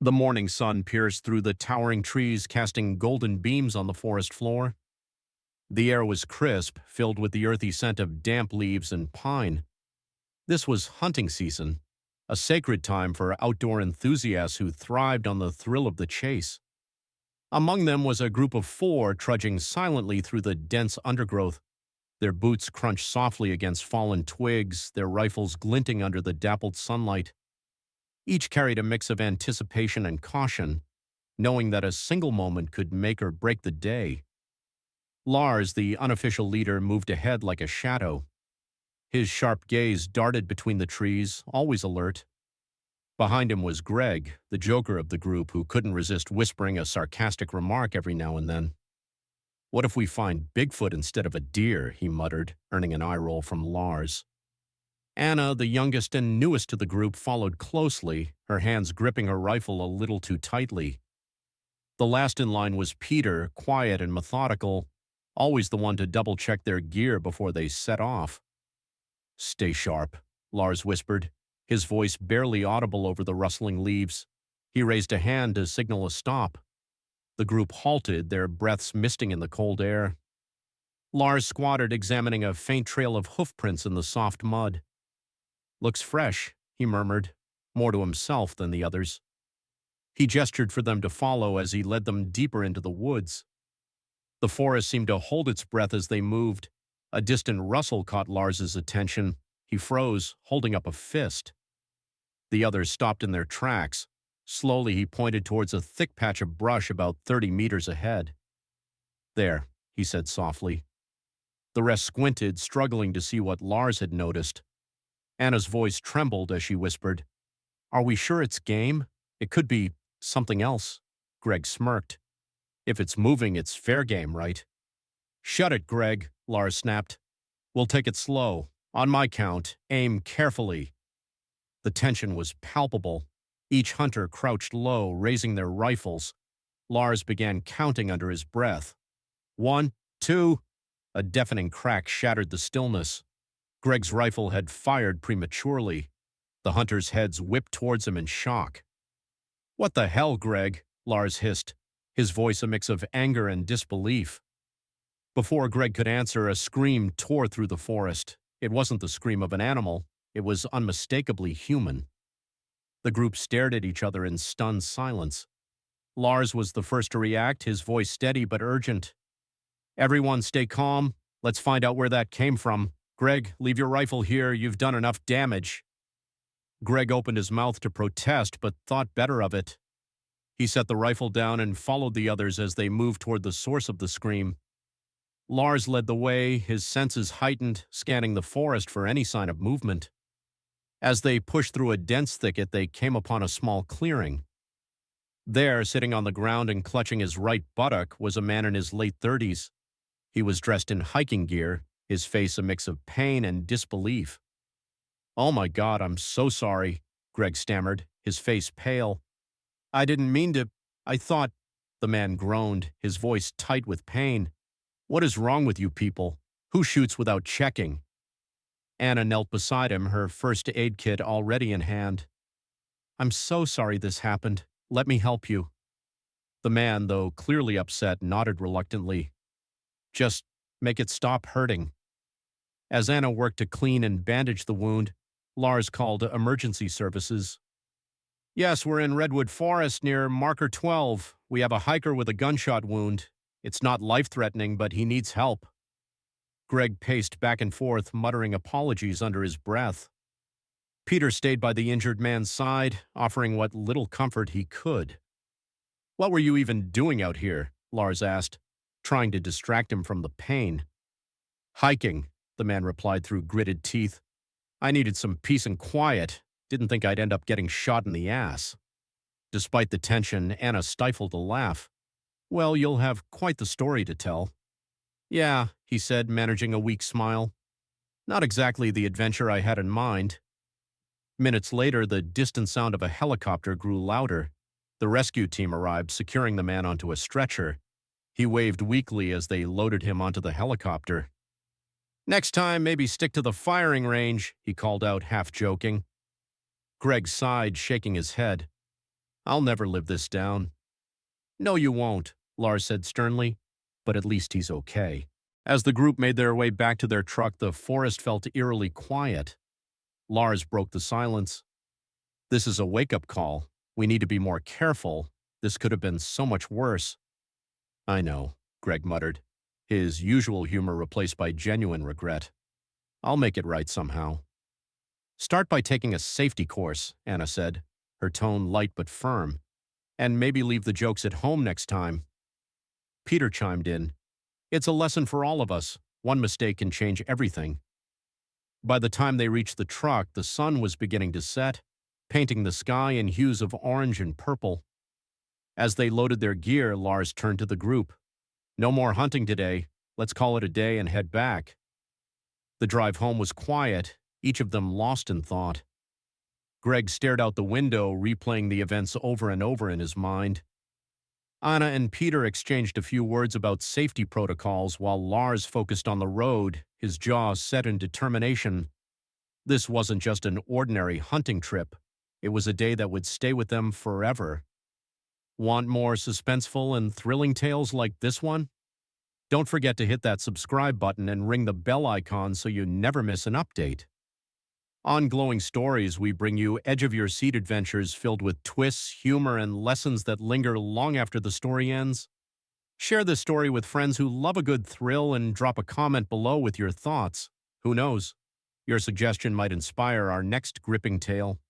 The morning sun pierced through the towering trees, casting golden beams on the forest floor. The air was crisp, filled with the earthy scent of damp leaves and pine. This was hunting season, a sacred time for outdoor enthusiasts who thrived on the thrill of the chase. Among them was a group of four trudging silently through the dense undergrowth. Their boots crunched softly against fallen twigs, their rifles glinting under the dappled sunlight. Each carried a mix of anticipation and caution, knowing that a single moment could make or break the day. Lars, the unofficial leader, moved ahead like a shadow. His sharp gaze darted between the trees, always alert. Behind him was Greg, the joker of the group, who couldn't resist whispering a sarcastic remark every now and then. "What if we find Bigfoot instead of a deer?" he muttered, earning an eye roll from Lars. Anna, the youngest and newest to the group, followed closely, her hands gripping her rifle a little too tightly. The last in line was Peter, quiet and methodical, always the one to double-check their gear before they set off. "Stay sharp," Lars whispered, his voice barely audible over the rustling leaves. He raised a hand to signal a stop. The group halted, their breaths misting in the cold air. Lars squatted, examining a faint trail of hoofprints in the soft mud. "Looks fresh," he murmured, more to himself than the others. He gestured for them to follow as he led them deeper into the woods. The forest seemed to hold its breath as they moved. A distant rustle caught Lars's attention. He froze, holding up a fist. The others stopped in their tracks. Slowly he pointed towards a thick patch of brush about 30 meters ahead. "There," he said softly. The rest squinted, struggling to see what Lars had noticed. Anna's voice trembled as she whispered, "Are we sure it's game? It could be something else." Greg smirked. "If it's moving, it's fair game, right?" "Shut it, Greg," Lars snapped. "We'll take it slow. On my count, aim carefully." The tension was palpable. Each hunter crouched low, raising their rifles. Lars began counting under his breath. 1, 2. A deafening crack shattered the stillness. Greg's rifle had fired prematurely. The hunters' heads whipped towards him in shock. "What the hell, Greg?" Lars hissed, his voice a mix of anger and disbelief. Before Greg could answer, a scream tore through the forest. It wasn't the scream of an animal. It was unmistakably human. The group stared at each other in stunned silence. Lars was the first to react, his voice steady but urgent. "Everyone stay calm. Let's find out where that came from. Greg, leave your rifle here. You've done enough damage." Greg opened his mouth to protest, but thought better of it. He set the rifle down and followed the others as they moved toward the source of the scream. Lars led the way, his senses heightened, scanning the forest for any sign of movement. As they pushed through a dense thicket, they came upon a small clearing. There, sitting on the ground and clutching his right buttock, was a man in his late 30s. He was dressed in hiking gear, his face a mix of pain and disbelief. "Oh my God, I'm so sorry," Greg stammered, his face pale. "I didn't mean to. I thought—" The man groaned, his voice tight with pain. "What is wrong with you people? Who shoots without checking?" Anna knelt beside him, her first aid kit already in hand. "I'm so sorry this happened. Let me help you." The man, though clearly upset, nodded reluctantly. "Just make it stop hurting." As Anna worked to clean and bandage the wound, Lars called emergency services. "Yes, we're in Redwood Forest near Marker 12. We have a hiker with a gunshot wound. It's not life-threatening, but he needs help." Greg paced back and forth, muttering apologies under his breath. Peter stayed by the injured man's side, offering what little comfort he could. "What were you even doing out here?" Lars asked, trying to distract him from the pain. "Hiking," the man replied through gritted teeth. "I needed some peace and quiet. Didn't think I'd end up getting shot in the ass." Despite the tension, Anna stifled a laugh. "Well, you'll have quite the story to tell." "Yeah," he said, managing a weak smile. "Not exactly the adventure I had in mind." Minutes later, the distant sound of a helicopter grew louder. The rescue team arrived, securing the man onto a stretcher. He waved weakly as they loaded him onto the helicopter. "Next time, maybe stick to the firing range," he called out, half joking. Greg sighed, shaking his head. I'll never live this down. No, you won't, Lars said sternly, but at least he's okay. As the group made their way back to their truck, the forest felt eerily quiet. Lars broke the silence. This is a wake-up call. We need to be more careful. This could have been so much worse. I know, Greg muttered, his usual humor replaced by genuine regret. I'll make it right somehow. Start by taking a safety course, Anna said, her tone light but firm. And maybe leave the jokes at home next time. Peter chimed in. It's a lesson for all of us. One mistake can change everything. By the time they reached the truck, the sun was beginning to set, painting the sky in hues of orange and purple. As they loaded their gear, Lars turned to the group. No more hunting today. Let's call it a day and head back. The drive home was quiet, each of them lost in thought. Greg stared out the window, replaying the events over and over in his mind. Anna and Peter exchanged a few words about safety protocols while Lars focused on the road, his jaw set in determination. This wasn't just an ordinary hunting trip. It was a day that would stay with them forever. Want more suspenseful and thrilling tales like this one? Don't forget to hit that subscribe button and ring the bell icon so you never miss an update. On Glowing Stories, we bring you edge-of-your-seat adventures filled with twists, humor, and lessons that linger long after the story ends. Share this story with friends who love a good thrill and drop a comment below with your thoughts. Who knows? Your suggestion might inspire our next gripping tale.